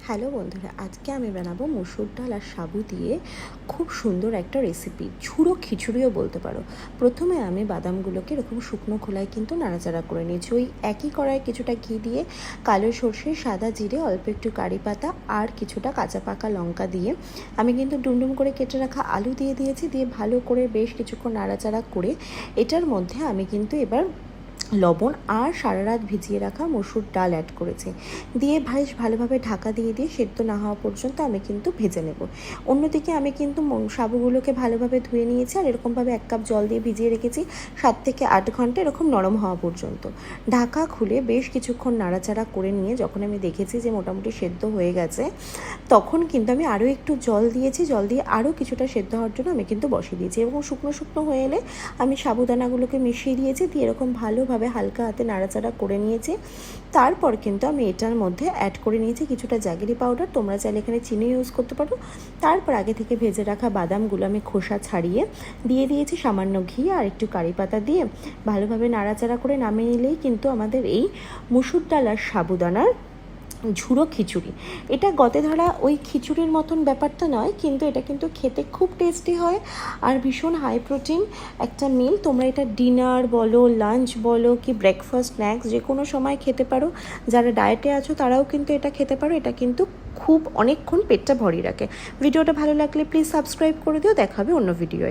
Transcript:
Hello বন্ধুরা, আজকে আমি বানাবো মসুর ডাল আর সাবু দিয়ে খুব সুন্দর একটা রেসিপি, ঝুড়ো খিচুড়িও বলতে পারো। প্রথমে আমি বাদামগুলোকে এরকম শুকনো খোলায় কিন্তু নাড়াচাড়া করে নিয়েছি। ওই একই কড়াই কিছুটা ঘি দিয়ে কালো সর্ষে, সাদা জিরে, অল্প একটু কারি পাতা আর কিছুটা কাঁচা পাকা লঙ্কা দিয়ে আমি কিন্তু ডুমডুম করে কেটে রাখা আলু দিয়ে দিয়েছি। দিয়ে ভালো করে বেশ কিছুক্ষণ নাড়াচাড়া করে এটার মধ্যে আমি কিন্তু এবার লবণ আর সারা রাত ভিজিয়ে রাখা মসুর ডাল অ্যাড করেছি। দিয়ে বেশ ভালোভাবে ঢাকা দিয়ে সেদ্ধ না হওয়া পর্যন্ত আমি কিন্তু ভেজে নেব। অন্যদিকে আমি কিন্তু সাবুগুলোকে ভালোভাবে ধুয়ে নিয়েছি আর এরকমভাবে 1 কাপ জল দিয়ে ভিজিয়ে রেখেছি 7 থেকে 8 ঘন্টা এরকম নরম হওয়া পর্যন্ত। ঢাকা খুলে বেশ কিছুক্ষণ নাড়াচাড়া করে নিয়ে যখন আমি দেখেছি যে মোটামুটি সেদ্ধ হয়ে গেছে, তখন কিন্তু আমি আরও একটু জল দিয়েছি। জল দিয়ে আরও কিছুটা সেদ্ধ হওয়ার জন্য আমি কিন্তু বসিয়ে দিয়েছি এবং শুকনো শুকনো হয়ে এলে আমি সাবুদানাগুলোকে মিশিয়ে দিয়েছি। দিয়ে এরকম ভালোভাবে হালকা হাতে নাড়াচাড়া করে নিয়েছি। তারপর কিন্তু আমি এটার মধ্যে অ্যাড করে নিয়েছি কিছুটা জ্যাগেরি পাউডার, তোমরা চাইলে এখানে চিনি ইউজ করতে পারো। তারপর আগে থেকে ভেজে রাখা বাদামগুলো আমি খোসা ছাড়িয়ে দিয়ে দিয়েছি সামান্য ঘি আর একটু কারি পাতা দিয়ে ভালোভাবে নাড়াচাড়া করে নামিয়ে নিলেই কিন্তু আমাদের এই মুসুর ডাল আর সাবুদানার ঝুড়ো খিচুড়ি। এটা গতে ধরা ওই খিচুড়ির মতন ব্যাপারটা নয়, কিন্তু এটা কিন্তু খেতে খুব টেস্টি হয় আর ভীষণ হাই প্রোটিন একটা মিল। তোমরা এটা ডিনার বলো, লাঞ্চ বলো কি ব্রেকফাস্ট, স্ন্যাক্স যে কোনো সময় খেতে পারো। যারা ডায়েটে আছো তারাও কিন্তু এটা খেতে পারো। এটা কিন্তু খুব অনেকক্ষণ পেটটা ভরিয়ে রাখে। ভিডিওটা ভালো লাগলে প্লিজ সাবস্ক্রাইব করে দিও। দেখা হবে অন্য ভিডিওয়।